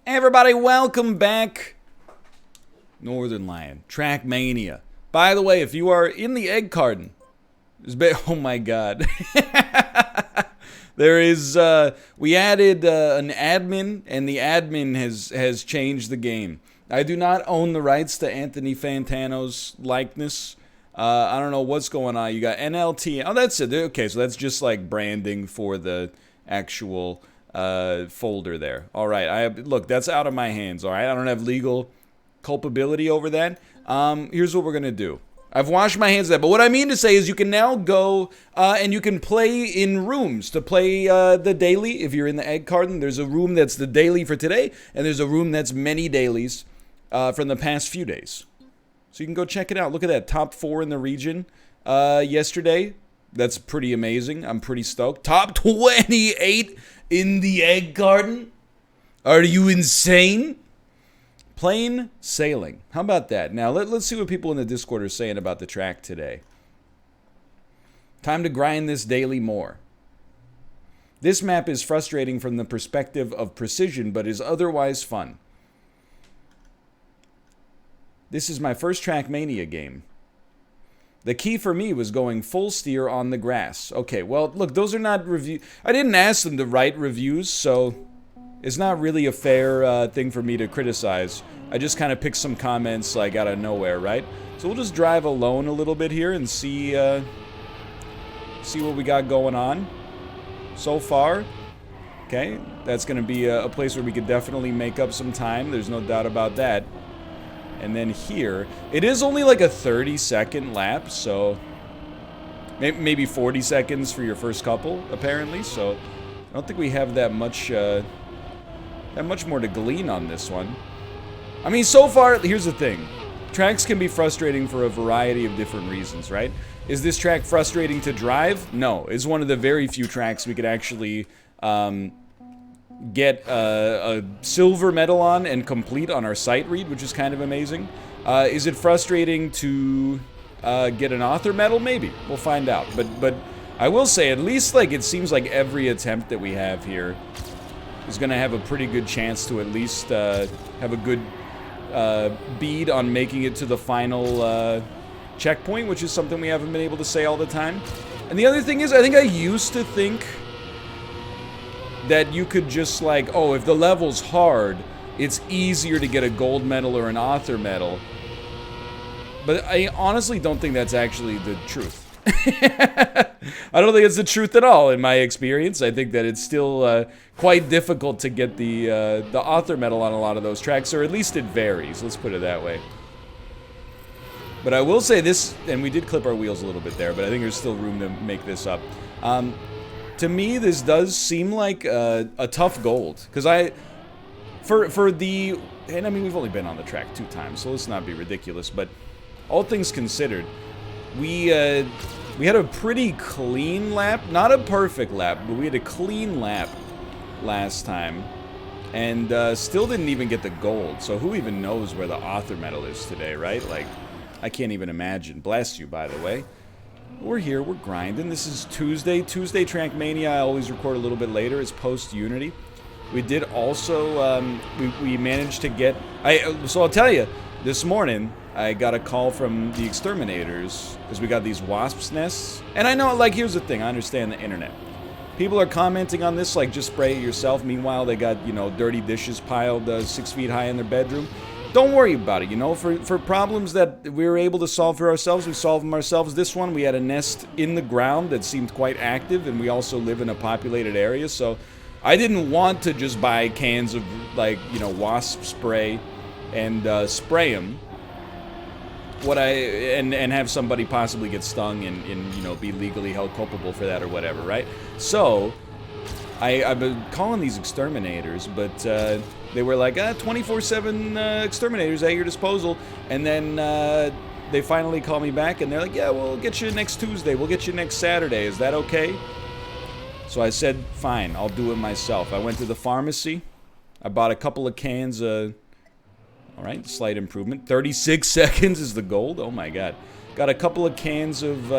Hey everybody, welcome back. Northern Lion, Trackmania. By the way, if you are in the egg carton, oh my god. There is, we added an admin, and the admin has changed the game. I do not own the rights to Anthony Fantano's likeness. I don't know what's going on. You got NLT. Oh, that's it. Okay, so that's just like branding for the actual folder there. All right, look, that's out of my hands. All right, I don't have legal culpability over that. Here's what we're gonna do. I've washed my hands of that, but what I mean to say is you can now go and you can play in rooms to play the daily. If you're in the egg carton, there's a room that's the daily for today, and there's a room that's many dailies from the past few days. So you can go check it out. Look at that, top 4 in the region yesterday. That's pretty amazing. I'm pretty stoked. Top 28 in the egg garden? Are you insane? Plain sailing. How about that? Now, let's see what people in the Discord are saying about the track today. Time to grind this daily more. This map is frustrating from the perspective of precision, but is otherwise fun. This is my first Trackmania game. The key for me was going full steer on the grass. Okay, well, look, those are not reviews. I didn't ask them to write reviews, so it's not really a fair thing for me to criticize. I just kind of picked some comments like out of nowhere, right? So we'll just drive alone a little bit here and see what we got going on so far. Okay, that's going to be a place where we could definitely make up some time. There's no doubt about that. And then here, it is only like a 30-second lap, so maybe 40 seconds for your first couple, apparently. So I don't think we have that much more to glean on this one. I mean, so far, here's the thing. Tracks can be frustrating for a variety of different reasons, right? Is this track frustrating to drive? No. It's one of the very few tracks we could actually get a silver medal on and complete on our sight read, which is kind of amazing. Is it frustrating to get an author medal? Maybe. We'll find out. But I will say, at least like it seems like every attempt that we have here is going to have a pretty good chance to at least have a good bead on making it to the final checkpoint, which is something we haven't been able to say all the time. And the other thing is, I think I used to think that you could just like, oh, if the level's hard, it's easier to get a gold medal or an author medal. But I honestly don't think that's actually the truth. I don't think it's the truth at all in my experience. I think that it's still quite difficult to get the author medal on a lot of those tracks, or at least it varies, let's put it that way. But I will say this, and we did clip our wheels a little bit there, but I think there's still room to make this up. To me, this does seem like a tough gold, because for the, and I mean, we've only been on the track 2 times, so let's not be ridiculous, but all things considered, we had a pretty clean lap, not a perfect lap, but we had a clean lap last time, and still didn't even get the gold, so who even knows where the author medal is today, right? Like, I can't even imagine. Bless you, by the way. We're here, we're grinding. This is Tuesday Trackmania. I always record a little bit later. It's post-Unity. We did also, we managed to get, so I'll tell you, this morning, I got a call from the exterminators, because we got these wasps' nests. And I know, like, here's the thing, I understand the internet. People are commenting on this, like, just spray it yourself. Meanwhile, they got, you know, dirty dishes piled 6 feet high in their bedroom. Don't worry about it, you know, for problems that we were able to solve for ourselves, we solved them ourselves. This one, we had a nest in the ground that seemed quite active, and we also live in a populated area, so I didn't want to just buy cans of, like, you know, wasp spray and spray them. And have somebody possibly get stung and, you know, be legally held culpable for that or whatever, right? So I've been calling these exterminators, but they were like, 24/7 exterminators at your disposal. And then they finally called me back, and they're like, yeah, we'll get you next Tuesday. We'll get you next Saturday. Is that okay? So I said, fine, I'll do it myself. I went to the pharmacy. I bought a couple of cans of... All right, slight improvement. 36 seconds is the gold. Oh, my God. Got a couple of cans of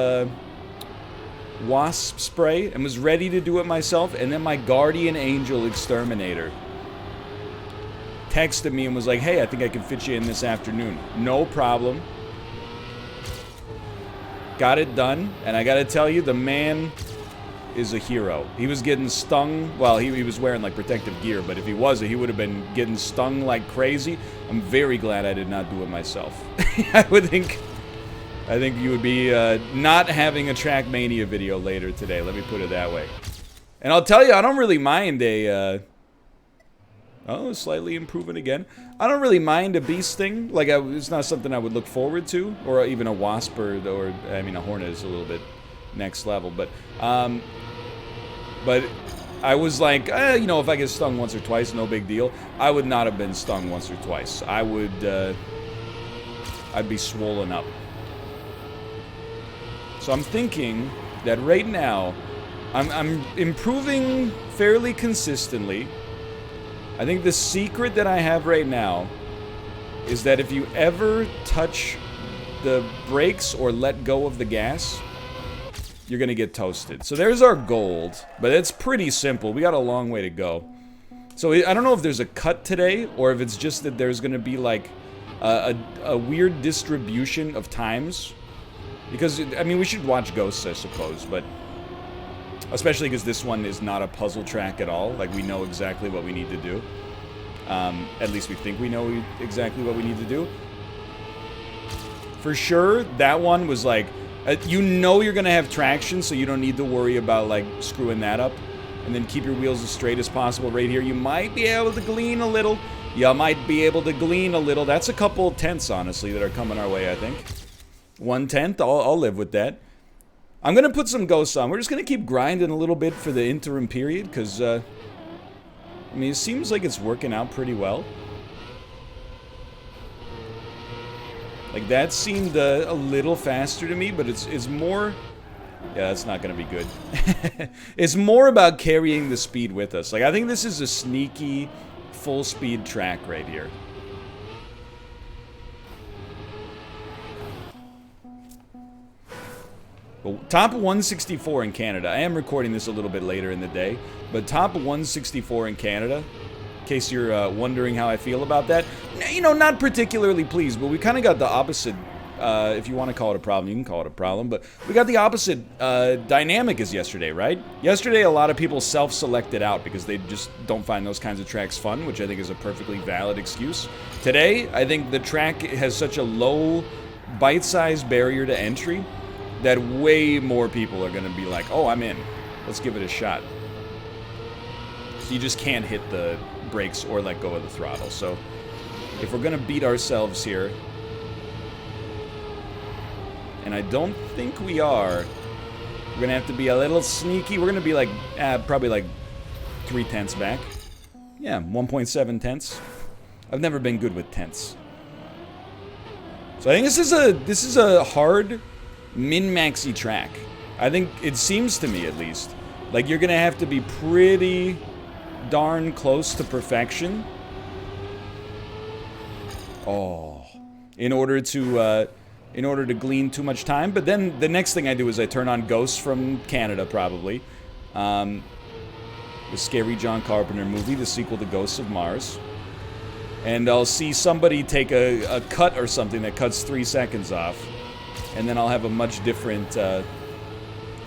wasp spray and was ready to do it myself. And then my guardian angel exterminator texted me and was like, hey, I think I can fit you in this afternoon. No problem. Got it done, and I gotta tell you, the man is a hero. He was getting stung. Well, he was wearing like protective gear, but if he wasn't, he would have been getting stung like crazy. I'm very glad I did not do it myself. I think you would be not having a Trackmania video later today. Let me put it that way. And I'll tell you, I don't really mind a. Oh, slightly improving again. I don't really mind a bee sting. Like, it's not something I would look forward to, or even a wasp, or I mean, a hornet is a little bit next level. But I was like, you know, if I get stung once or twice, no big deal. I would not have been stung once or twice. I would, I'd be swollen up. So I'm thinking that right now, I'm improving fairly consistently. I think the secret that I have right now is that if you ever touch the brakes or let go of the gas, you're gonna get toasted. So there's our gold, but it's pretty simple. We got a long way to go. So I don't know if there's a cut today, or if it's just that there's gonna be like a weird distribution of times. Because, I mean, we should watch Ghosts, I suppose, but especially because this one is not a puzzle track at all. Like, we know exactly what we need to do. At least we think we know exactly what we need to do. For sure, that one was like, you know you're going to have traction, so you don't need to worry about, like, screwing that up. And then keep your wheels as straight as possible right here. You might be able to glean a little. You might be able to glean a little. That's a couple tenths, honestly, that are coming our way, I think. 1/10, I'll live with that. I'm going to put some ghosts on. We're just going to keep grinding a little bit for the interim period, because, I mean, it seems like it's working out pretty well. Like, that seemed a little faster to me, but it's more... Yeah, that's not going to be good. It's more about carrying the speed with us. Like, I think this is a sneaky, full-speed track right here. Well, top 164 in Canada. I am recording this a little bit later in the day, but top 164 in Canada, in case you're wondering how I feel about that. You know, not particularly pleased, but we kind of got the opposite, if you want to call it a problem, you can call it a problem, but we got the opposite dynamic as yesterday, right? Yesterday, a lot of people self-selected out because they just don't find those kinds of tracks fun, which I think is a perfectly valid excuse. Today, I think the track has such a low bite-sized barrier to entry that way more people are going to be like, oh, I'm in. Let's give it a shot. So you just can't hit the brakes or let go of the throttle. So if we're going to beat ourselves here, and I don't think we are, we're going to have to be a little sneaky. We're going to be like, probably like 3 tenths back. Yeah, 1.7 tenths. I've never been good with tenths. So I think this is a hard... min-maxy track. I think it seems to me, at least, like you're gonna have to be pretty darn close to perfection. Oh, in order to glean too much time. But then the next thing I do is I turn on Ghosts from Canada, probably. The scary John Carpenter movie, the sequel to Ghosts of Mars. And I'll see somebody take a cut or something that cuts 3 seconds off. And then I'll have a much different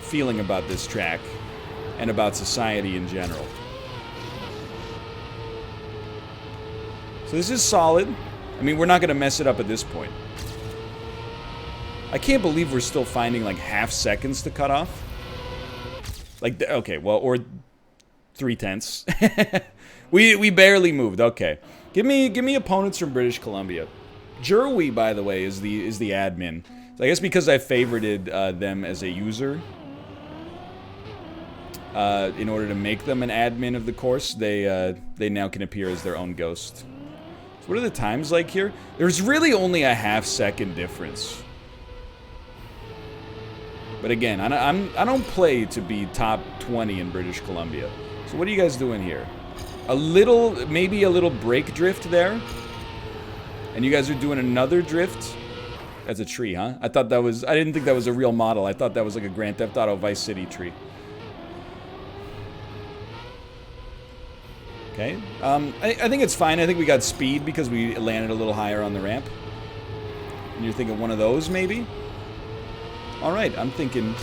feeling about this track and about society in general. So this is solid. I mean, we're not going to mess it up at this point. I can't believe we're still finding like half seconds to cut off. Like, okay, well, or 3 tenths. we barely moved. Okay, give me opponents from British Columbia. Jerwy, by the way, is the admin. So I guess because I favorited them as a user, in order to make them an admin of the course, they now can appear as their own ghost. So what are the times like here? There's really only a half-second difference. But again, I don't play to be top 20 in British Columbia. So what are you guys doing here? Maybe a little brake drift there? And you guys are doing another drift? That's a tree, huh? I didn't think that was a real model. I thought that was like a Grand Theft Auto Vice City tree. Okay. I think it's fine. I think we got speed because we landed a little higher on the ramp. And you're thinking one of those, maybe? All right. I'm thinking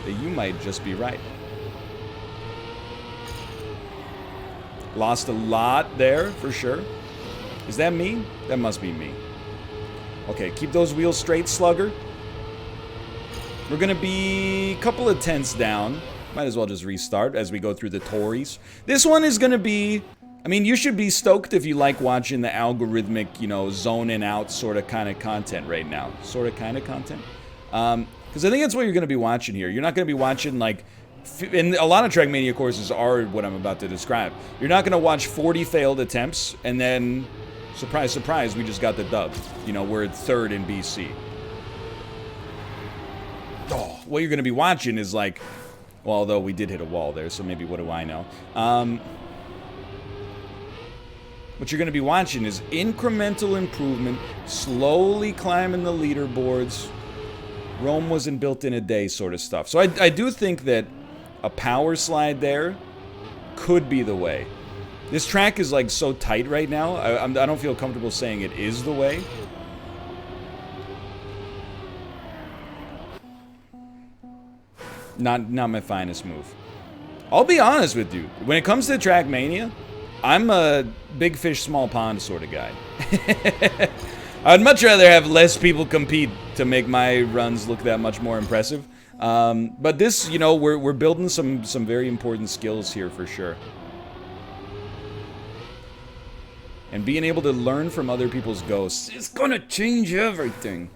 that you might just be right. Lost a lot there, for sure. Is that me? That must be me. Okay, keep those wheels straight, Slugger. We're going to be a couple of tenths down. Might as well just restart as we go through the Tories. This one is going to be... I mean, you should be stoked if you like watching the algorithmic, you know, zone in out sort of kind of content right now. Sort of kind of content. Because I think that's what you're going to be watching here. You're not going to be watching, like... And a lot of Trackmania courses are what I'm about to describe. You're not going to watch 40 failed attempts and then... Surprise, surprise, we just got the dub. You know, we're third in BC. Oh, what you're going to be watching is like... Well, although we did hit a wall there, so maybe what do I know? What you're going to be watching is incremental improvement, slowly climbing the leaderboards. Rome wasn't built in a day sort of stuff. So I do think that a power slide there could be the way. This track is like so tight right now, I don't feel comfortable saying it is the way. Not my finest move. I'll be honest with you. When it comes to Trackmania, I'm a big fish, small pond sort of guy. I'd much rather have less people compete to make my runs look that much more impressive. But this, you know, we're building some very important skills here for sure. And being able to learn from other people's ghosts is gonna change everything.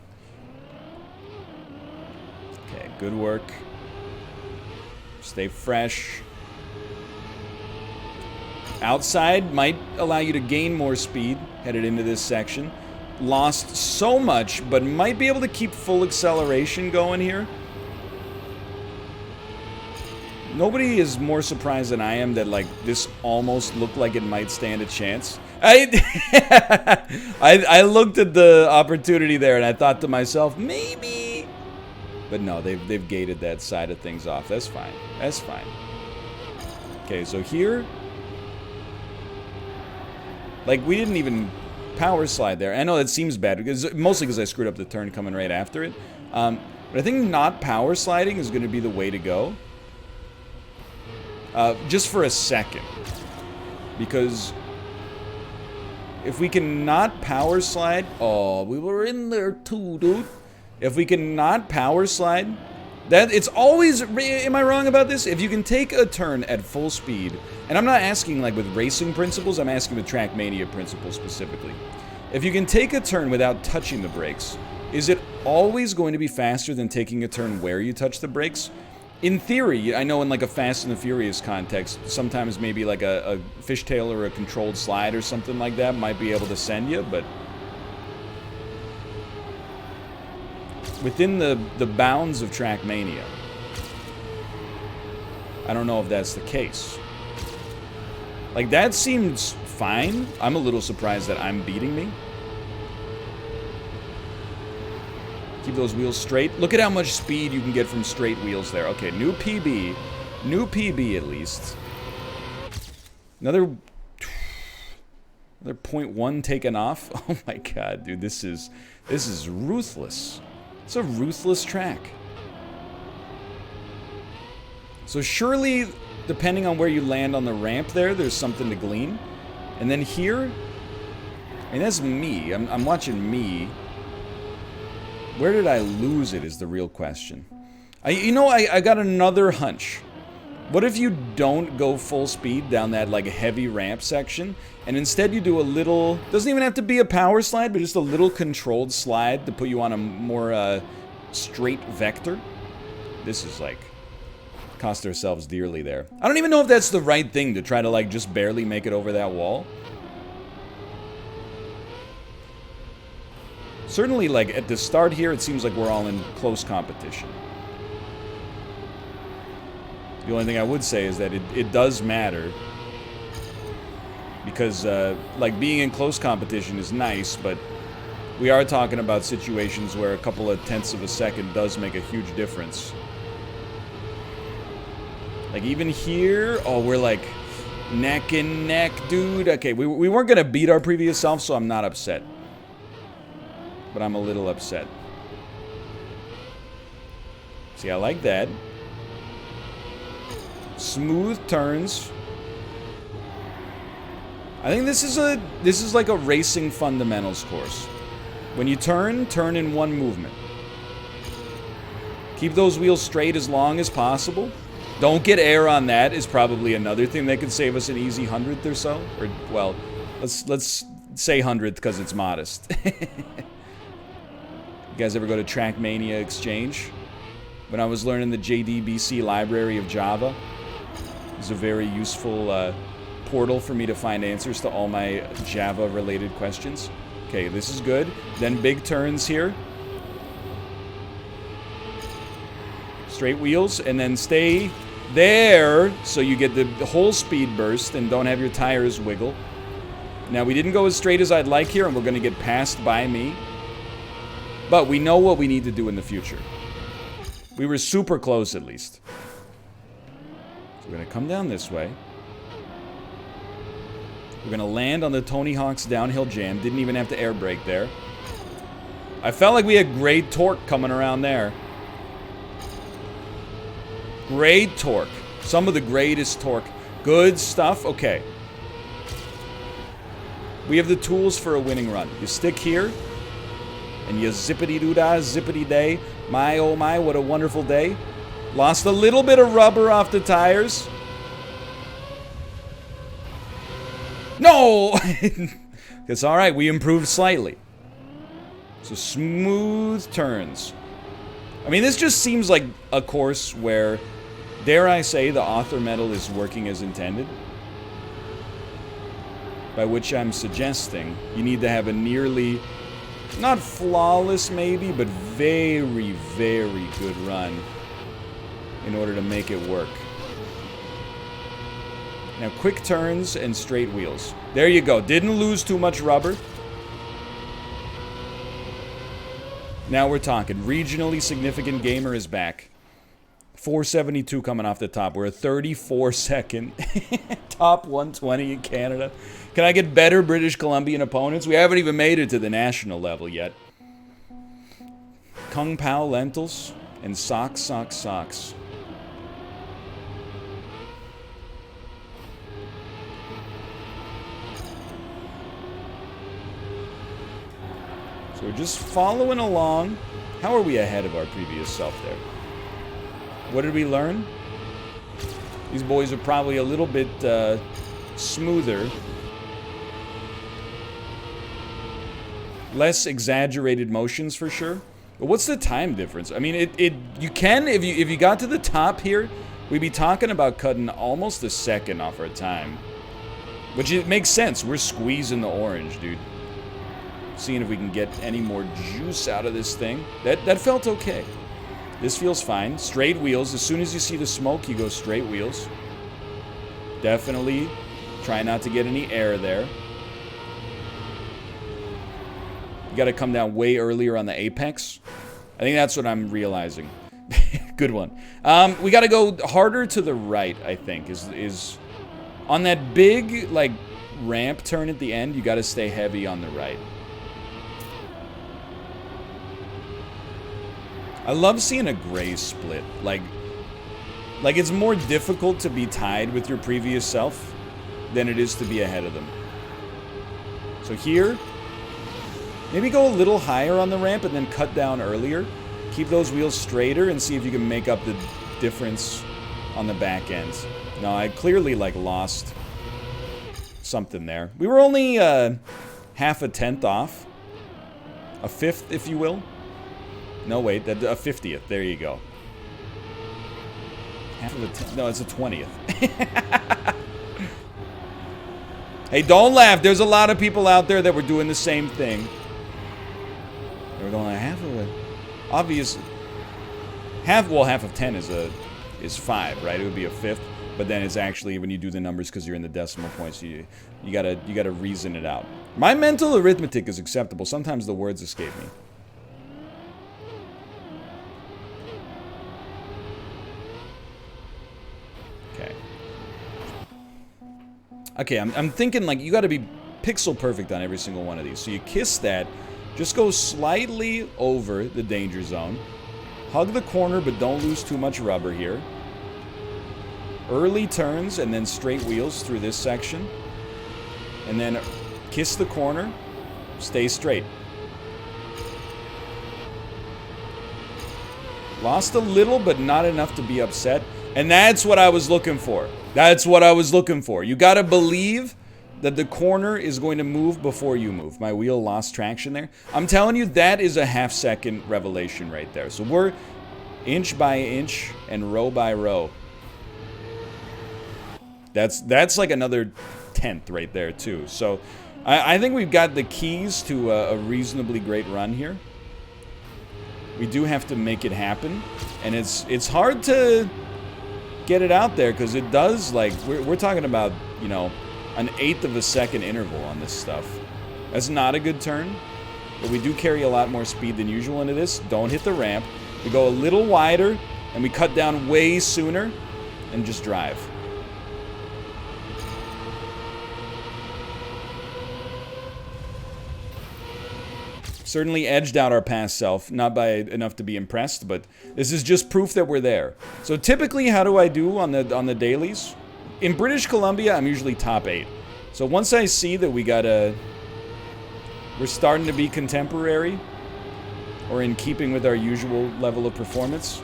Okay, good work. Stay fresh. Outside might allow you to gain more speed headed into this section. Lost so much, but might be able to keep full acceleration going here. Nobody is more surprised than I am that, like, this almost looked like it might stand a chance. I looked at the opportunity there and I thought to myself, maybe. But no, they've gated that side of things off. That's fine. That's fine. Okay, so here, like, we didn't even power slide there. I know that seems bad because mostly because I screwed up the turn coming right after it. But I think not power sliding is going to be the way to go. Just for a second. Because if we can not power slide... Oh, we were in there too, dude. If we can not power slide... That it's always... Am I wrong about this? If you can take a turn at full speed... And I'm not asking like with racing principles, I'm asking with Trackmania principles specifically. If you can take a turn without touching the brakes, is it always going to be faster than taking a turn where you touch the brakes? In theory, I know in like a Fast and the Furious context, sometimes maybe like a fishtail or a controlled slide or something like that might be able to send you, but within the bounds of Trackmania, I don't know if that's the case. Like, that seems fine. I'm a little surprised that I'm beating me. Keep those wheels straight. Look at how much speed you can get from straight wheels there. Okay, new PB. New PB at least. Another 0.1 taken off. Oh my god, dude, this is ruthless. It's a ruthless track. So surely, depending on where you land on the ramp there's something to glean. And then here, I mean, that's me. I'm watching me. Where did I lose it is the real question. I got another hunch. What if you don't go full speed down that like heavy ramp section, and instead you do a little, doesn't even have to be a power slide, but just a little controlled slide to put you on a more straight vector? This is like, cost ourselves dearly there. I don't even know if that's the right thing to try to like just barely make it over that wall. Certainly, like, at the start here, it seems like we're all in close competition. The only thing I would say is that it does matter. Because, like, being in close competition is nice, but we are talking about situations where a couple of tenths of a second does make a huge difference. Like, even here, oh, we're like... Neck and neck, dude. Okay, we weren't going to beat our previous self, so I'm not upset. But I'm a little upset. See, I like that. Smooth turns. I think this is like a racing fundamentals course. When you turn in one movement. Keep those wheels straight as long as possible. Don't get air on that is probably another thing that could save us an easy 100th or so. Or, well, let's say 100th because it's modest. You guys ever go to Trackmania Exchange? When I was learning the JDBC library of Java, it was a very useful portal for me to find answers to all my Java-related questions. Okay, this is good. Then big turns here. Straight wheels, and then stay there so you get the whole speed burst and don't have your tires wiggle. Now, we didn't go as straight as I'd like here, and we're going to get passed by me. But we know what we need to do in the future. We were super close, at least. So we're going to come down this way. We're going to land on the Tony Hawk's downhill jam. Didn't even have to air brake there. I felt like we had great torque coming around there. Great torque. Some of the greatest torque. Good stuff. Okay. We have the tools for a winning run. You stick here, and you zippity-doo-dah, zippity-day. My, oh my, what a wonderful day. Lost a little bit of rubber off the tires. No! It's alright, we improved slightly. So smooth turns. I mean, this just seems like a course where, dare I say, the author metal is working as intended. By which I'm suggesting you need to have a nearly, not flawless maybe, but very, very good run in order to make it work. Now, quick turns and straight wheels. There you go. Didn't lose too much rubber. Now we're talking. Regionally significant gamer is back. 472 coming off the top. We're a 34-second top 120 in Canada. Can I get better British Columbian opponents? We haven't even made it to the national level yet. Kung Pao lentils and socks, socks, socks. So we're just following along. How are we ahead of our previous self there? What did we learn? These boys are probably a little bit smoother. Less exaggerated motions for sure. But what's the time difference? I mean, you can, if you got to the top here, we'd be talking about cutting almost a second off our time. Which it makes sense. We're squeezing the orange, dude. Seeing if we can get any more juice out of this thing. That felt okay. This feels fine. Straight wheels. As soon as you see the smoke, you go straight wheels. Definitely try not to get any air there. You got to come down way earlier on the apex. I think that's what I'm realizing. Good one. We got to go harder to the right, I think. Is on that big, like, ramp turn at the end, you got to stay heavy on the right. I love seeing a gray split. Like it's more difficult to be tied with your previous self than it is to be ahead of them. So here, maybe go a little higher on the ramp and then cut down earlier. Keep those wheels straighter and see if you can make up the difference on the back end. No, I clearly, like, lost something there. We were only half a tenth off. A fifth, if you will. No, wait, a 50th. There you go. Half of a tenth. No, it's a 20th. Hey, don't laugh. There's a lot of people out there that were doing the same thing. They were going like half of a... Obviously... half of 10 is 5, right? It would be a fifth. But then it's actually, when you do the numbers, because you're in the decimal points, you gotta reason it out. My mental arithmetic is acceptable. Sometimes the words escape me. Okay, I'm thinking like you got to be pixel perfect on every single one of these. So you kiss that, just go slightly over the danger zone. Hug the corner, but don't lose too much rubber here. Early turns and then straight wheels through this section. And then kiss the corner, stay straight. Lost a little, but not enough to be upset. And that's what I was looking for. That's what I was looking for. You gotta believe that the corner is going to move before you move. My wheel lost traction there. I'm telling you, that is a half-second revelation right there. So we're inch by inch and row by row. That's like another tenth right there, too. So I think we've got the keys to a reasonably great run here. We do have to make it happen. And it's hard to get it out there because it does, like, we're talking about, you know, an 1/8 of a second interval on this stuff. That's not a good turn, but we do carry a lot more speed than usual into this. Don't hit the ramp. We go a little wider, and we cut down way sooner, and just drive. Certainly edged out our past self, not by enough to be impressed, but this is just proof that we're there. So typically, how do I do on the dailies? In British Columbia, I'm usually top 8. So once I see that we're starting to be contemporary, or in keeping with our usual level of performance,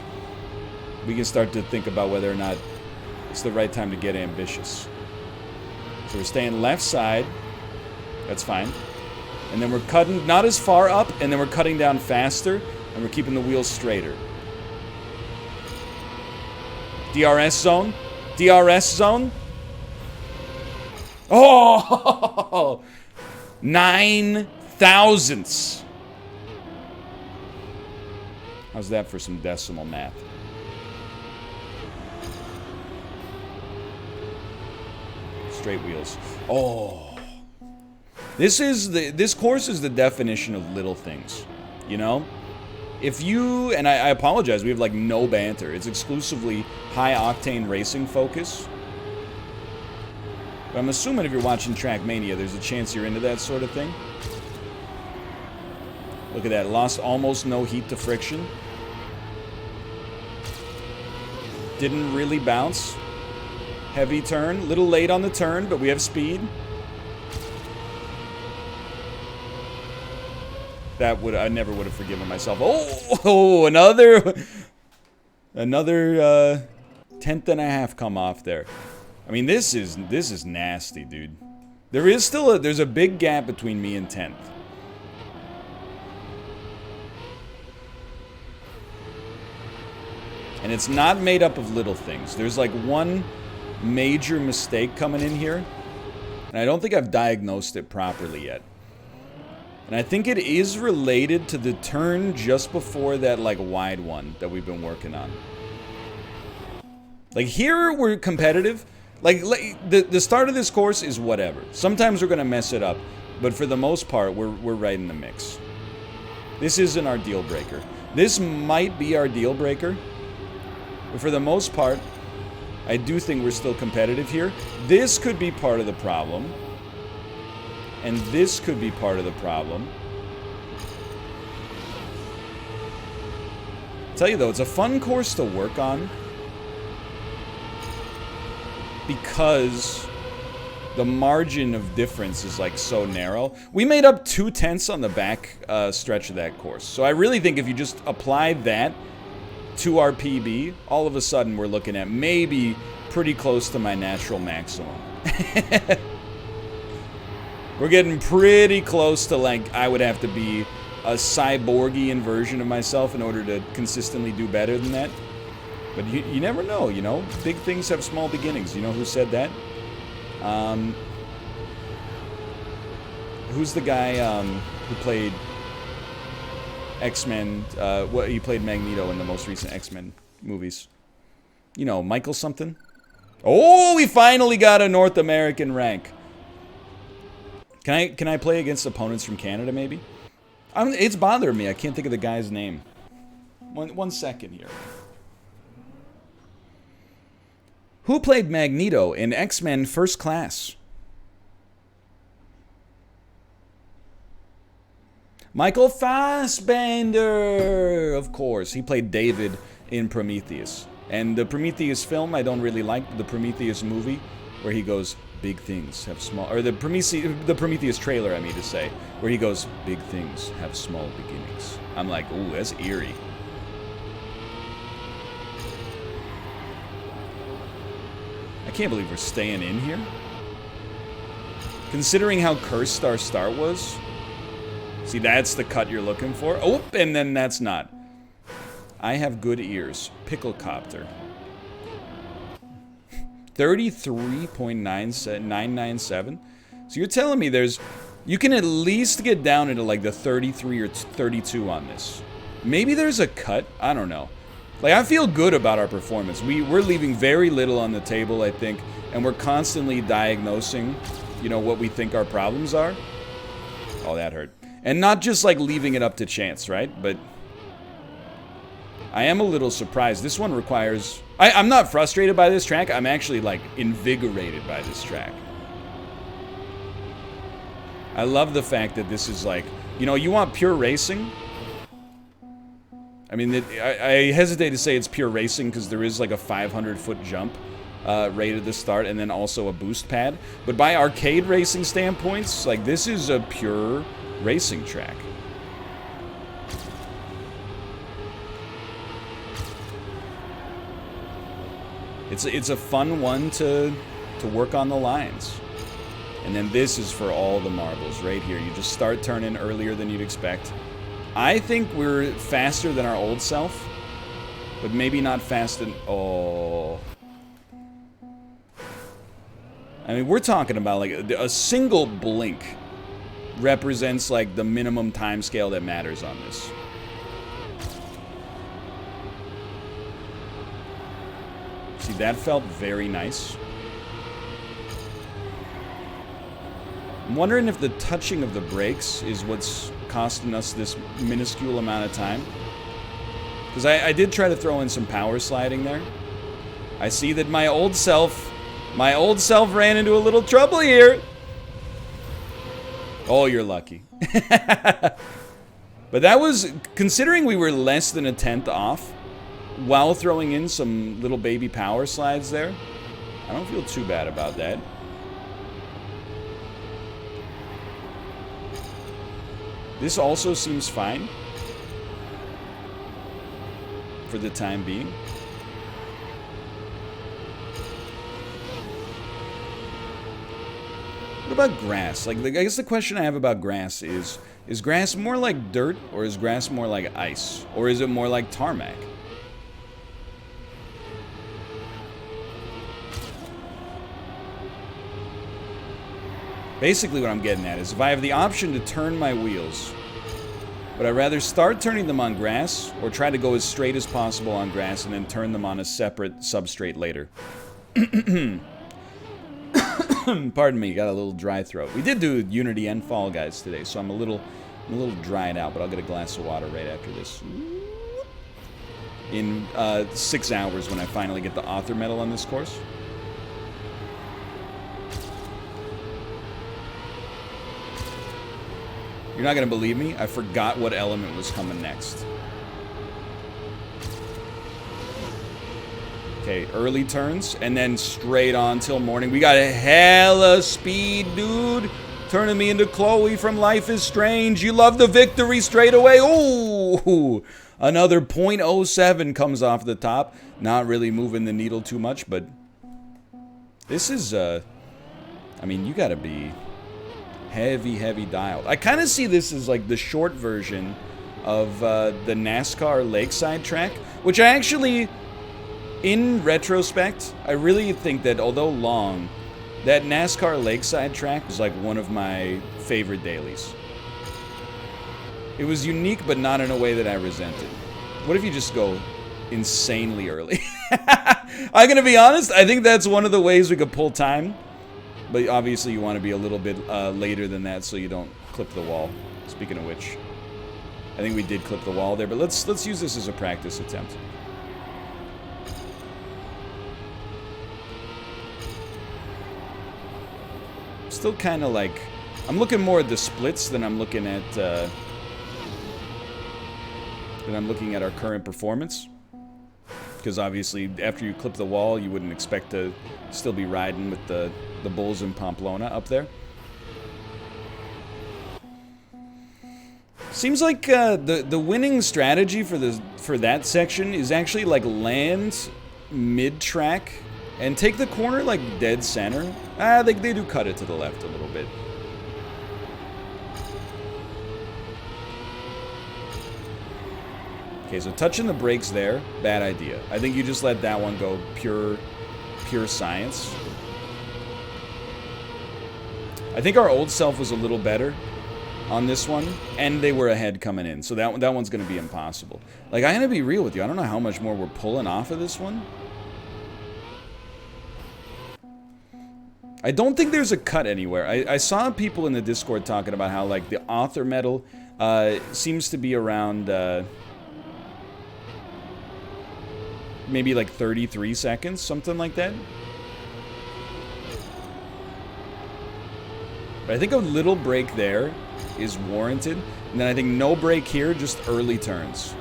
we can start to think about whether or not it's the right time to get ambitious. So we're staying left side. That's fine. And then we're cutting not as far up, and then we're cutting down faster, and we're keeping the wheels straighter. DRS zone. DRS zone. Oh! 9 thousandths. How's that for some decimal math? Straight wheels. Oh. This course is the definition of little things, you know? If you, and I apologize, we have like no banter. It's exclusively high-octane racing focus. But I'm assuming if you're watching Trackmania, there's a chance you're into that sort of thing. Look at that, lost almost no heat to friction. Didn't really bounce. Heavy turn, little late on the turn, but we have speed. I never would have forgiven myself. Oh, another 1/10 and a half come off there. I mean, this is nasty, dude. There's a big gap between me and 10th. And it's not made up of little things. There's like one major mistake coming in here, and I don't think I've diagnosed it properly yet. And I think it is related to the turn just before that, like, wide one that we've been working on. Like, here we're competitive. Like the start of this course is whatever. Sometimes we're going to mess it up. But for the most part, we're right in the mix. This isn't our deal breaker. This might be our deal breaker. But for the most part, I do think we're still competitive here. This could be part of the problem. And this could be part of the problem. I'll tell you though, it's a fun course to work on. Because the margin of difference is like so narrow. We made up 2/10 on the back stretch of that course. So I really think if you just apply that to our PB, all of a sudden we're looking at maybe pretty close to my natural maximum. We're getting pretty close to, like, I would have to be a cyborgian version of myself in order to consistently do better than that. But you never know, you know? Big things have small beginnings. You know who said that? Who's the guy who played X-Men? He played Magneto in the most recent X-Men movies. You know, Michael something? Oh, we finally got a North American rank. Can I play against opponents from Canada, maybe? It's bothering me. I can't think of the guy's name. One second here. Who played Magneto in X-Men First Class? Michael Fassbender! Of course, he played David in Prometheus. And the Prometheus film, I don't really like. The Prometheus movie, where he goes, big things have small... Or the Prometheus trailer, I mean to say, where he goes, big things have small beginnings. I'm like, ooh, that's eerie. I can't believe we're staying in here. Considering how cursed our start was. See, that's the cut you're looking for. Oh, and then that's not. I have good ears. Picklecopter. 33.997. So you're telling me there's... You can at least get down into like the 33 or 32 on this. Maybe there's a cut. I don't know. Like, I feel good about our performance. We're leaving very little on the table, I think. And we're constantly diagnosing, you know, what we think our problems are. Oh, that hurt. And not just like leaving it up to chance, right? But I am a little surprised. This one requires... I'm not frustrated by this track. I'm actually like invigorated by this track. I love the fact that this is like... You know, you want pure racing? I mean, I hesitate to say it's pure racing because there is like a 500-foot jump right at the start and then also a boost pad. But by arcade racing standpoints, like this is a pure racing track. It's a fun one to work on the lines. And then this is for all the marbles right here. You just start turning earlier than you'd expect. I think we're faster than our old self, but maybe not fast than... Oh. I mean, we're talking about like a single blink represents like the minimum time scale that matters on this. See, that felt very nice. I'm wondering if the touching of the brakes is what's costing us this minuscule amount of time. Because I did try to throw in some power sliding there. I see that my old self ran into a little trouble here. Oh, you're lucky. But that was, considering we were less than a tenth off, while throwing in some little baby power slides there, I don't feel too bad about that. This also seems fine for the time being. What about grass? Like, I guess the question I have about grass is grass more like dirt or is grass more like ice? Or is it more like tarmac? Basically what I'm getting at is if I have the option to turn my wheels, would I rather start turning them on grass or try to go as straight as possible on grass and then turn them on a separate substrate later? Pardon me, got a little dry throat. We did do Unity and Fall Guys today, so I'm a little dried out, but I'll get a glass of water right after this. In 6 hours when I finally get the author medal on this course. You're not gonna believe me, I forgot what element was coming next. Okay, early turns, and then straight on till morning. We got a hella speed, dude. Turning me into Chloe from Life is Strange. You love the victory straight away. Ooh, another .07 comes off the top. Not really moving the needle too much, but this is, I mean, you gotta be heavy dialed. I kind of see this as like the short version of the NASCAR Lakeside track, which I actually, in retrospect, I really think that although long, that NASCAR Lakeside track was like one of my favorite dailies. It was unique, but not in a way that I resented. What if you just go insanely early? I'm gonna be honest, I think that's one of the ways we could pull time. But obviously you want to be a little bit later than that so you don't clip the wall. Speaking of which, I think we did clip the wall there, but let's use this as a practice attempt. Still kind of like, I'm looking more at the splits than I'm looking at and I'm looking at our current performance. Because obviously, after you clip the wall, you wouldn't expect to still be riding with the bulls in Pamplona up there. Seems like the winning strategy for that section is actually like land mid-track and take the corner like dead center. They do cut it to the left a little bit. Okay, so touching the brakes there, bad idea. I think you just let that one go pure science. I think our old self was a little better on this one, and they were ahead coming in, so that one's going to be impossible. Like, I'm going to be real with you. I don't know how much more we're pulling off of this one. I don't think there's a cut anywhere. I saw people in the Discord talking about how, like, the author medal seems to be around... maybe like 33 seconds, something like that. But I think a little break there is warranted. And then I think no break here, just early turns.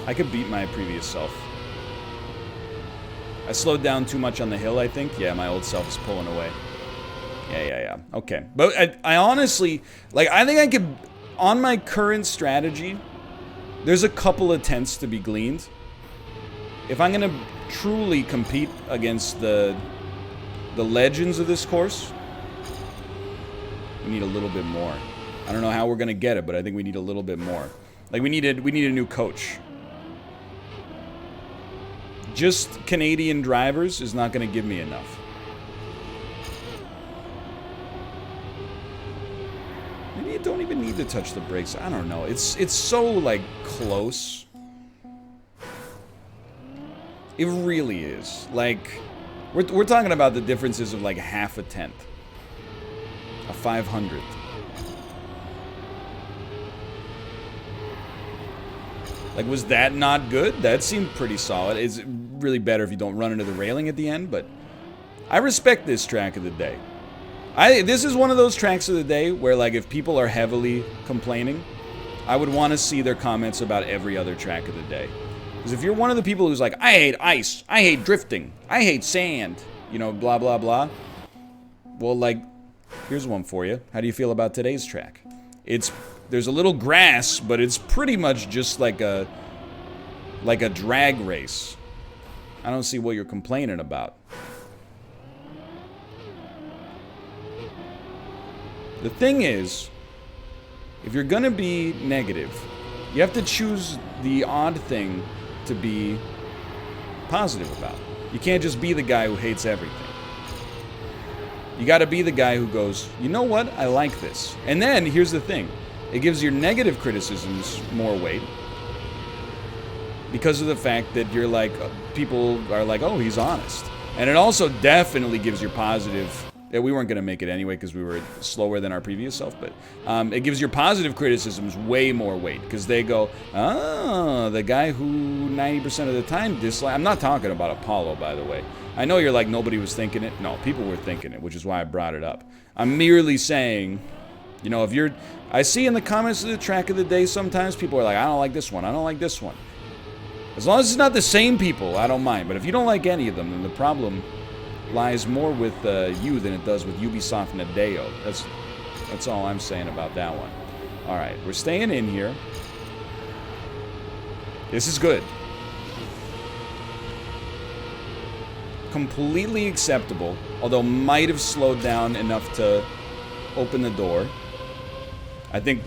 I could beat my previous self. I slowed down too much on the hill, I think. Yeah, my old self is pulling away. Yeah. Okay. But I honestly, like, I think I could... On my current strategy, there's a couple of tenths to be gleaned. If I'm going to truly compete against the legends of this course, we need a little bit more. I don't know how we're going to get it, but I think we need a little bit more. Like, we need a new coach. Just Canadian drivers is not going to give me enough. You don't even need to touch the brakes. I don't know. It's so, like, close. It really is. Like, we're talking about the differences of, like, half a tenth. A 500th. Like, was that not good? That seemed pretty solid. It's really better if you don't run into the railing at the end, but I respect this track of the day. This is one of those tracks of the day where, like, if people are heavily complaining, I would want to see their comments about every other track of the day. Because if you're one of the people who's like, I hate ice, I hate drifting, I hate sand, you know, blah, blah, blah. Well, like, here's one for you. How do you feel about today's track? There's a little grass, but it's pretty much just like a drag race. I don't see what you're complaining about. The thing is, if you're gonna be negative, you have to choose the odd thing to be positive about. You can't just be the guy who hates everything. You gotta be the guy who goes, you know what, I like this. And then, here's the thing. It gives your negative criticisms more weight. Because of the fact that you're like, people are like, oh, he's honest. And it also definitely gives your positive... Yeah, we weren't going to make it anyway because we were slower than our previous self, but it gives your positive criticisms way more weight because they go, oh, the guy who 90% of the time dislike... I'm not talking about Apollo, by the way. I know you're like, nobody was thinking it. No, people were thinking it, which is why I brought it up. I'm merely saying, you know, if you're... I see in the comments of the track of the day sometimes people are like, I don't like this one, I don't like this one. As long as it's not the same people, I don't mind. But if you don't like any of them, then the problem... lies more with you than it does with Ubisoft and Nadeo. That's all I'm saying about that one. Alright, we're staying in here. This is good. Completely acceptable, although might have slowed down enough to open the door. I think...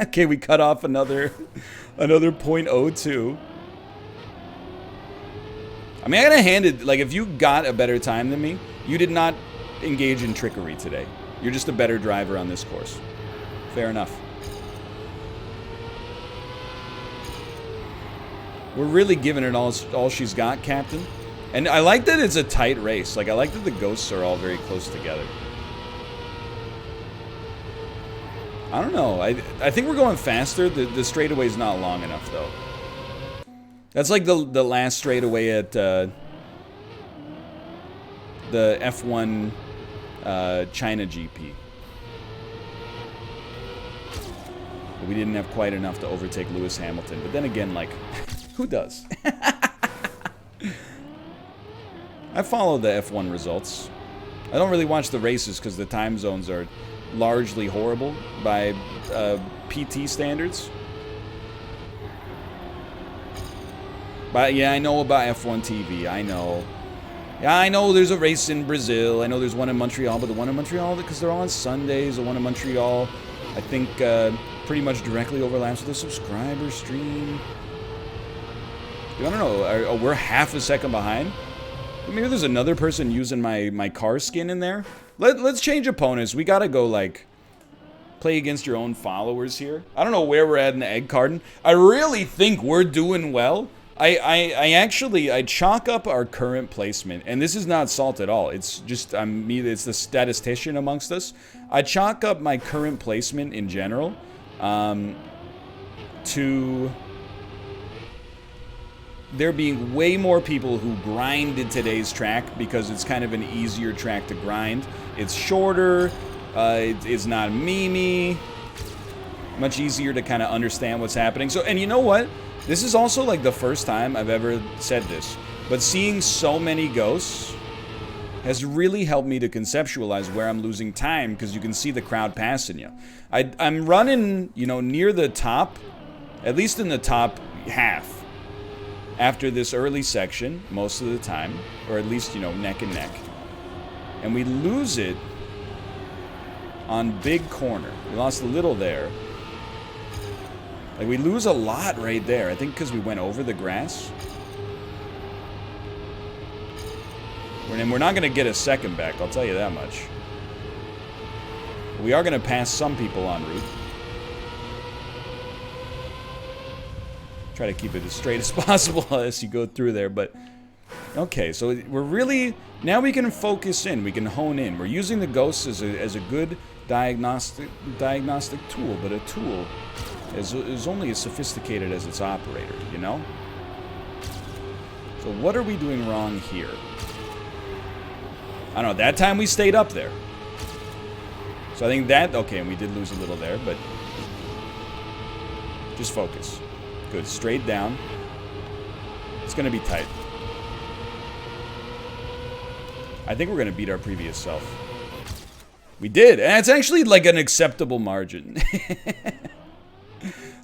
Okay, we cut off another 0.02. I mean, I gotta hand it, like, if you got a better time than me, you did not engage in trickery today. You're just a better driver on this course. Fair enough. We're really giving it all she's got, Captain. And I like that it's a tight race. Like, I like that the ghosts are all very close together. I don't know. I think we're going faster. The straightaway's not long enough, though. That's like the last straightaway at the F1 China GP. But we didn't have quite enough to overtake Lewis Hamilton. But then again, like, who does? I follow the F1 results. I don't really watch the races because the time zones are largely horrible by PT standards. But yeah, I know about F1 TV. I know. Yeah, I know there's a race in Brazil. I know there's one in Montreal, but the one in Montreal, because they're all on Sundays, the one in Montreal, I think pretty much directly overlaps with the subscriber stream. I don't know. We're half a second behind. Maybe there's another person using my car skin in there. Let's change opponents. We gotta go, like, play against your own followers here. I don't know where we're at in the egg carton. I really think we're doing well. I chalk up our current placement, and this is not salt at all. It's just it's the statistician amongst us. I chalk up my current placement in general to there being way more people who grinded today's track because it's kind of an easier track to grind. It's shorter. It's not memey. Much easier to kind of understand what's happening. So, and you know what? This is also like the first time I've ever said this, but seeing so many ghosts has really helped me to conceptualize where I'm losing time, because you can see the crowd passing you. I'm running, you know, near the top, at least in the top half, after this early section, most of the time, or at least, you know, neck and neck. And we lose it on big corner. We lost a little there. Like, we lose a lot right there. I think because we went over the grass. And we're not going to get a second back, I'll tell you that much. We are going to pass some people en route. Try to keep it as straight as possible as you go through there, but... Okay, so we're really... Now we can focus in, we can hone in. We're using the ghosts as a good diagnostic tool, but a tool is only as sophisticated as its operator, you know? So what are we doing wrong here? I don't know, that time we stayed up there. So I think that, okay, and we did lose a little there, but just focus. Good, straight down. It's gonna be tight. I think we're gonna beat our previous self. We did, and it's actually like an acceptable margin.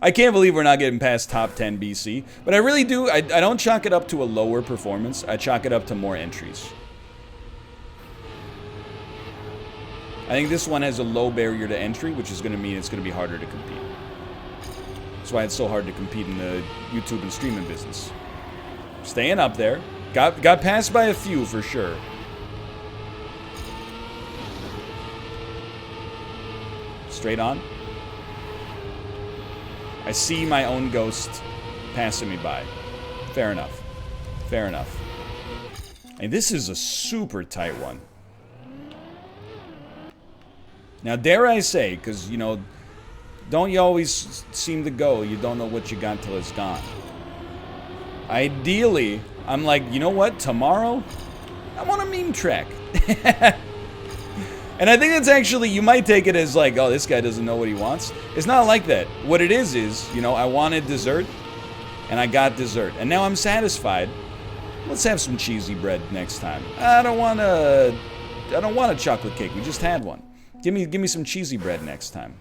I can't believe we're not getting past top 10 BC, but I really do, I don't chalk it up to a lower performance, I chalk it up to more entries. I think this one has a low barrier to entry, which is going to mean it's going to be harder to compete. That's why it's so hard to compete in the YouTube and streaming business. Staying up there. Got passed by a few for sure. Straight on. I see my own ghost passing me by. Fair enough. Fair enough. And this is a super tight one. Now, dare I say, because, you know, don't you always seem to go, you don't know what you got till it's gone. Ideally, I'm like, you know what, tomorrow, I want a meme track. And I think that's actually, you might take it as like, oh, this guy doesn't know what he wants. It's not like that. What it is, you know, I wanted dessert, and I got dessert. And now I'm satisfied. Let's have some cheesy bread next time. I don't want a chocolate cake. We just had one. Give me some cheesy bread next time.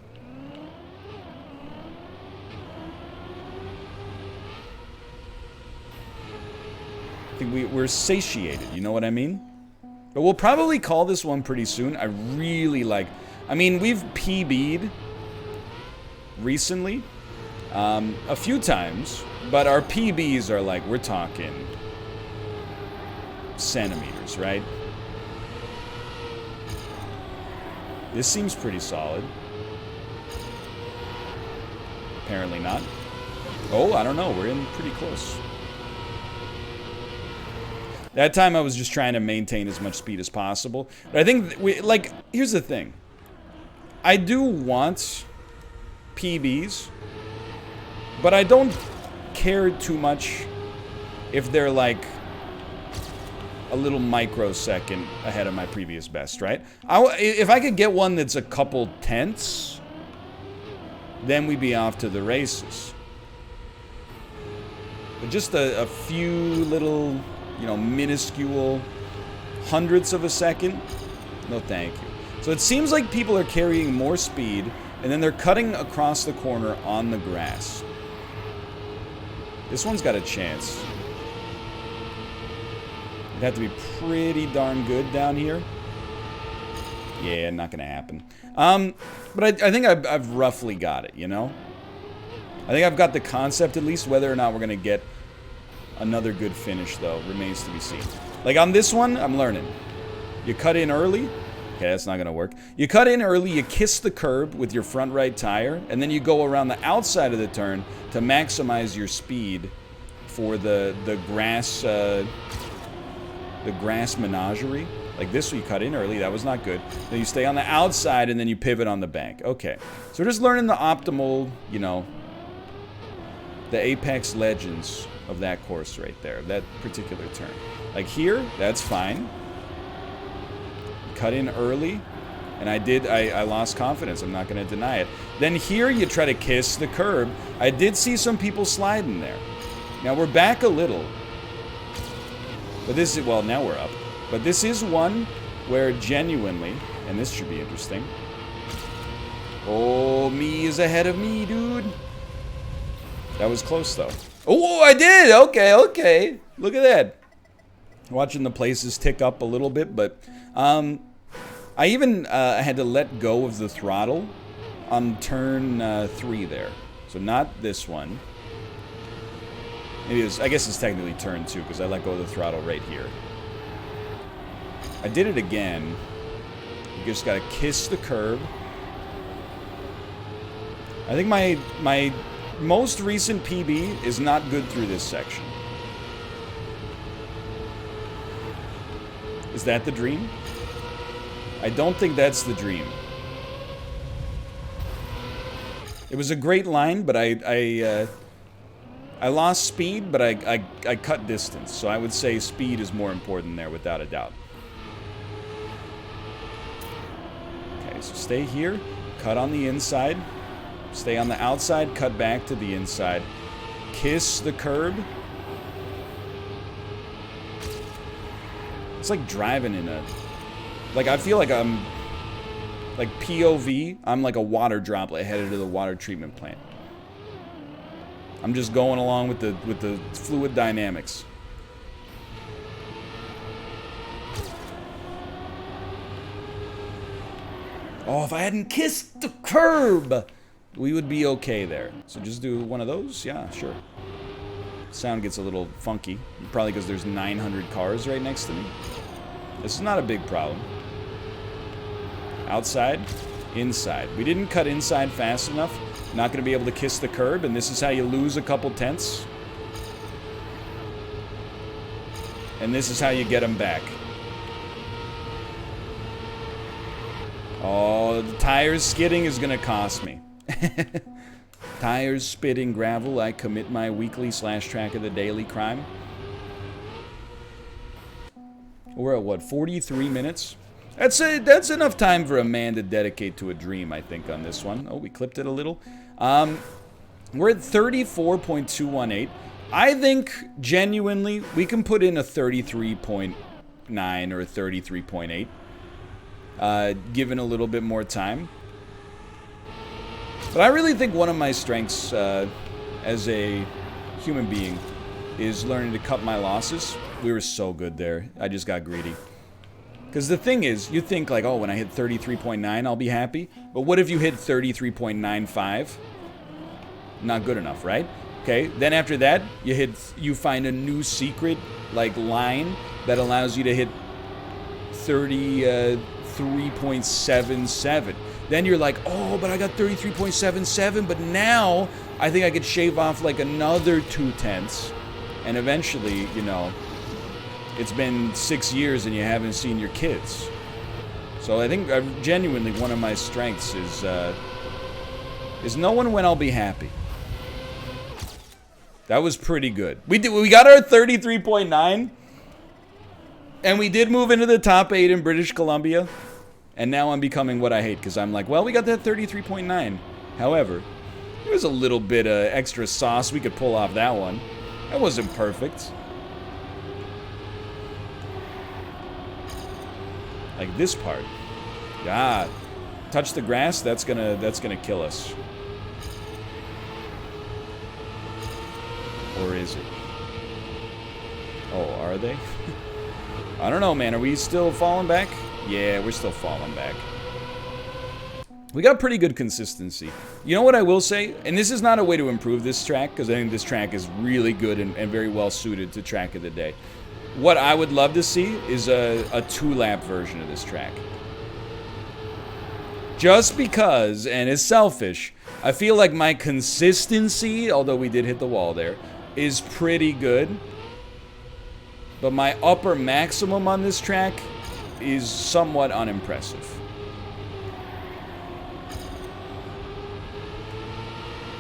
I think we're satiated, you know what I mean? But we'll probably call this one pretty soon. I really like... I mean, we've PB'd recently a few times, but our PBs are like, we're talking centimeters, right? This seems pretty solid. Apparently not. Oh, I don't know. We're in pretty close. That time I was just trying to maintain as much speed as possible. But I think, here's the thing. I do want PBs, but I don't care too much if they're like a little microsecond ahead of my previous best, right? If I could get one that's a couple tenths, then we'd be off to the races. But just a few little, you know, minuscule hundredths of a second, no thank you. So it seems like people are carrying more speed, and then they're cutting across the corner on the grass. This one's got a chance. It'd have to be pretty darn good down here. Yeah, not gonna happen. But I think I've roughly got it, you know? I think I've got the concept at least. Whether or not we're gonna get another good finish, though, remains to be seen. Like on this one, I'm learning. You cut in early. Okay, that's not gonna work. You cut in early, you kiss the curb with your front right tire, and then you go around the outside of the turn to maximize your speed for the grass menagerie. Like this, you cut in early, that was not good. Then you stay on the outside, and then you pivot on the bank. Okay, so we're just learning the optimal, you know, the apex legends of that course right there, that particular turn. Like here, that's fine. Cut in early, and I lost confidence. I'm not going to deny it. Then here, you try to kiss the curb. I did see some people sliding there. Now we're back a little. But this is, well, now we're up. But this is one where genuinely, and this should be interesting. Oh, me is ahead of me, dude. That was close, though. Oh, I did! Okay, okay. Look at that. Watching the places tick up a little bit, but I even had to let go of the throttle on turn 3 there. So not this one. Maybe it was, I guess it's technically turn 2 because I let go of the throttle right here. I did it again. You just gotta kiss the curb. I think my most recent PB is not good through this section. Is that the dream? I don't think that's the dream. It was a great line, but I lost speed, but I cut distance. So I would say speed is more important there, without a doubt. Okay, so stay here, cut on the inside, stay on the outside, cut back to the inside, kiss the curb. It's like driving in a... Like, I feel like I'm... Like, POV, I'm like a water droplet headed to the water treatment plant. I'm just going along with the fluid dynamics. Oh, if I hadn't kissed the curb, we would be okay there. So just do one of those? Yeah, sure. Sound gets a little funky. Probably because there's 900 cars right next to me. This is not a big problem. Outside, inside. We didn't cut inside fast enough. Not going to be able to kiss the curb, and this is how you lose a couple tenths. And this is how you get them back. Oh, the tires skidding is going to cost me. Tires spitting gravel, I commit my weekly / track of the daily crime. We're at what, 43 minutes? That's enough time for a man to dedicate to a dream, I think, on this one. Oh, we clipped it a little. We're at 34.218. I think, genuinely, we can put in a 33.9 or a 33.8, given a little bit more time. But I really think one of my strengths as a human being is learning to cut my losses. We were so good there. I just got greedy. Because the thing is, you think like, oh, when I hit 33.9, I'll be happy. But what if you hit 33.95? Not good enough, right? Okay, then after that, you find a new secret, like, line that allows you to hit 33.77. Then you're like, oh, but I got 33.77, but now I think I could shave off like another 2 tenths. And eventually, you know, it's been 6 years and you haven't seen your kids. So I think genuinely one of my strengths is knowing when I'll be happy. That was pretty good. We got our 33.9. And we did move into the top 8 in British Columbia. And now I'm becoming what I hate, because I'm like, well, we got that 33.9. However, there's a little bit of extra sauce we could pull off that one. That wasn't perfect. Like this part. Ah, touch the grass, that's gonna kill us. Or is it? Oh, are they? I don't know, man. Are we still falling back? Yeah, we're still falling back. We got pretty good consistency. You know what I will say? And this is not a way to improve this track, because I think this track is really good and very well suited to track of the day. What I would love to see is a 2-lap version of this track. Just because, and it's selfish, I feel like my consistency, although we did hit the wall there, is pretty good. But my upper maximum on this track is somewhat unimpressive.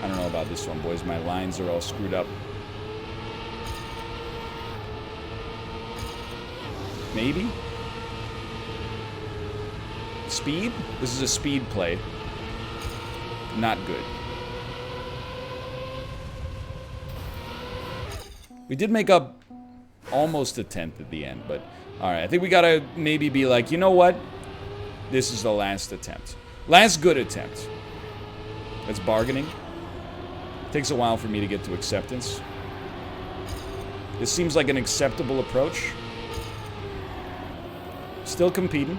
I don't know about this one, boys. My lines are all screwed up. Maybe? Speed? This is a speed play. Not good. We did make up almost a 10th at the end, but alright, I think we gotta maybe be like, you know what? This is the last attempt. Last good attempt. That's bargaining. Takes a while for me to get to acceptance. This seems like an acceptable approach. Still competing.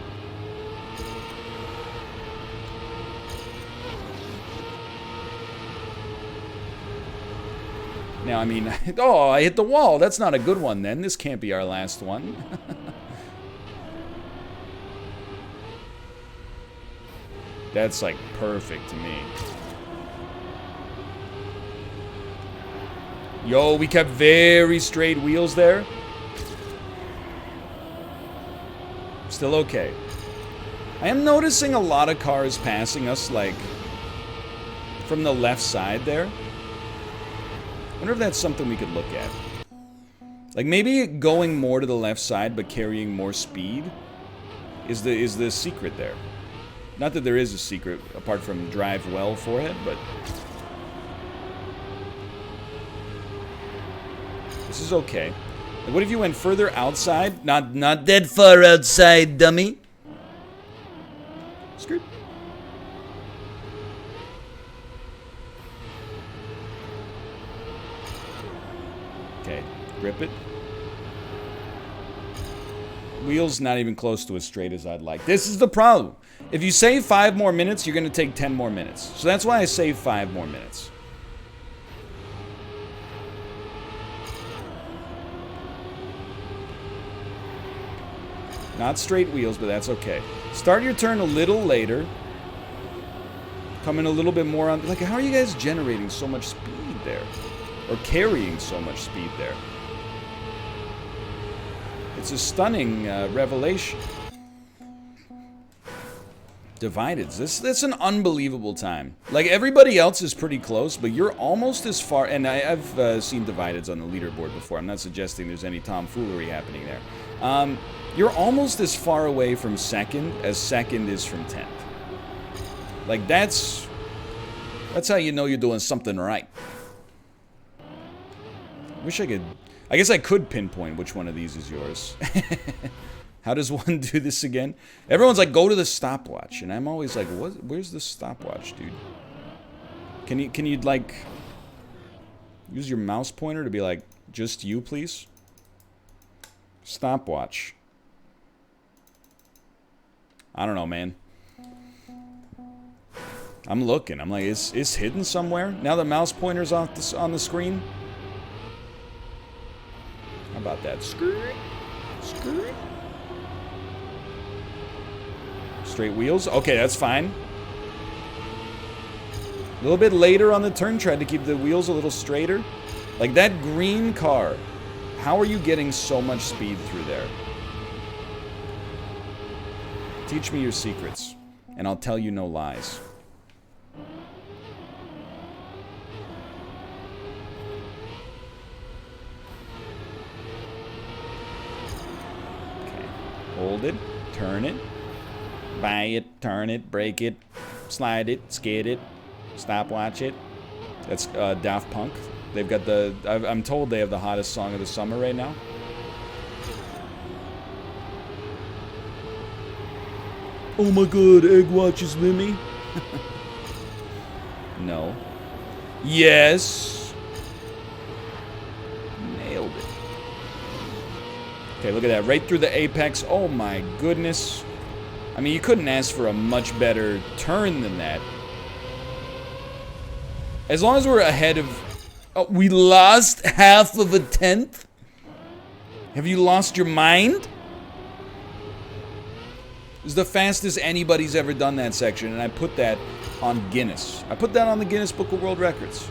Now, I mean, oh, I hit the wall. That's not a good one then. This can't be our last one. That's like perfect to me. Yo, we kept very straight wheels there. Still okay. I am noticing a lot of cars passing us, like, from the left side there. I wonder if that's something we could look at. Like, maybe going more to the left side, but carrying more speed is the secret there. Not that there is a secret, apart from drive well forehead, but... this is okay. Like, what if you went further outside? Not that far outside, dummy. Screw. Okay, grip it. Wheel's not even close to as straight as I'd like. This is the problem. If you save 5 more minutes, you're going to take 10 more minutes. So that's why I save 5 more minutes. Not straight wheels, but that's okay. Start your turn a little later. Come in a little bit more on... like, how are you guys generating so much speed there? Or carrying so much speed there? It's a stunning revelation. Divided. That's an unbelievable time. Like, everybody else is pretty close, but you're almost as far... and I've seen Divideds on the leaderboard before. I'm not suggesting there's any tomfoolery happening there. You're almost as far away from second as second is from 10th. Like, that's how you know you're doing something right. Wish I could... I guess I could pinpoint which one of these is yours. How does one do this again? Everyone's like, go to the stopwatch. And I'm always like, what? Where's the stopwatch, dude? Can you, like... use your mouse pointer to be like, just you, please? Stopwatch. I don't know, man. I'm looking. I'm like, it's hidden somewhere. Now the mouse pointer's on the screen. How about that? Skirt. Skirt. Straight wheels. Okay, that's fine. A little bit later on the turn, tried to keep the wheels a little straighter. Like, that green car. How are you getting so much speed through there? Teach me your secrets, and I'll tell you no lies. Okay. Hold it. Turn it. Buy it. Turn it. Break it. Slide it. Skid it. Stopwatch it. That's Daft Punk. They've got the... I'm told they have the hottest song of the summer right now. Oh my god, Egg watches Mimi. No. Yes. Nailed it. Okay, look at that. Right through the apex. Oh my goodness. I mean, you couldn't ask for a much better turn than that. As long as we're ahead of... Oh, we lost half of a tenth? Have you lost your mind? This is the fastest anybody's ever done that section, and I put that on Guinness. I put that on the Guinness Book of World Records.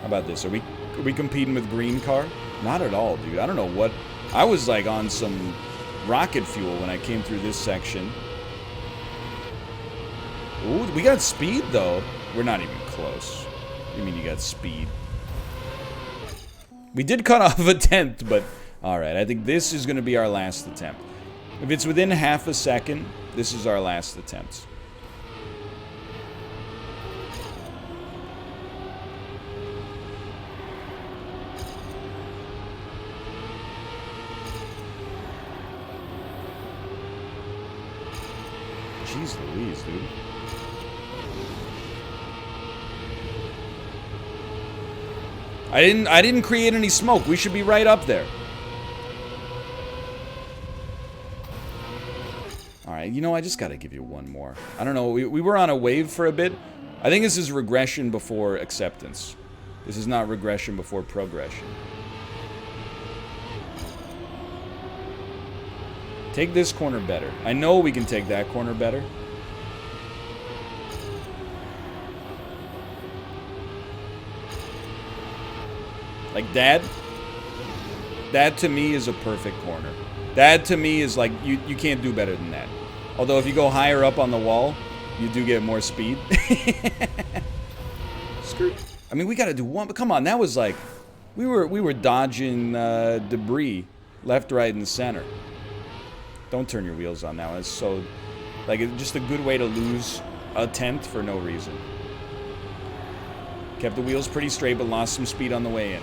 How about this? Are we competing with Green Car? Not at all, dude. I don't know what... I was like on some rocket fuel when I came through this section. Ooh, we got speed, though. We're not even close. What do you mean you got speed? We did cut off a tenth, but... Alright, I think this is going to be our last attempt. If it's within half a second, this is our last attempt. Jeez Louise, dude. I didn't create any smoke. We should be right up there. Alright, you know, I just gotta give you one more. I don't know, we were on a wave for a bit. I think this is regression before acceptance. This is not regression before progression. Take this corner better. I know we can take that corner better. Like that to me is a perfect corner. That to me is like, you can't do better than that. Although if you go higher up on the wall, you do get more speed. Screw. I mean, we gotta do one, but come on, that was like, we were dodging debris left, right, and center. Don't turn your wheels on now. It's so, like, it's just a good way to lose a tenth for no reason. Kept the wheels pretty straight, but lost some speed on the way in.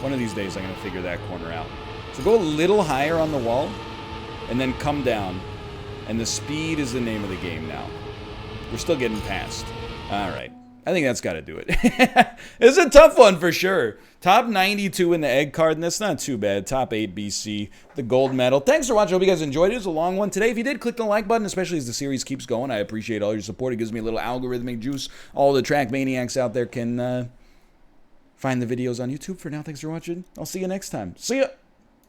One of these days, I'm going to figure that corner out. So go a little higher on the wall, and then come down. And the speed is the name of the game now. We're still getting past. All right. I think that's got to do it. It's a tough one for sure. Top 92 in the egg card, and that's not too bad. Top 8 BC, the gold medal. Thanks for watching. I hope you guys enjoyed it. It was a long one today. If you did, click the like button, especially as the series keeps going. I appreciate all your support. It gives me a little algorithmic juice. All the track maniacs out there can find the videos on YouTube. For now, thanks for watching. I'll see you next time. See ya!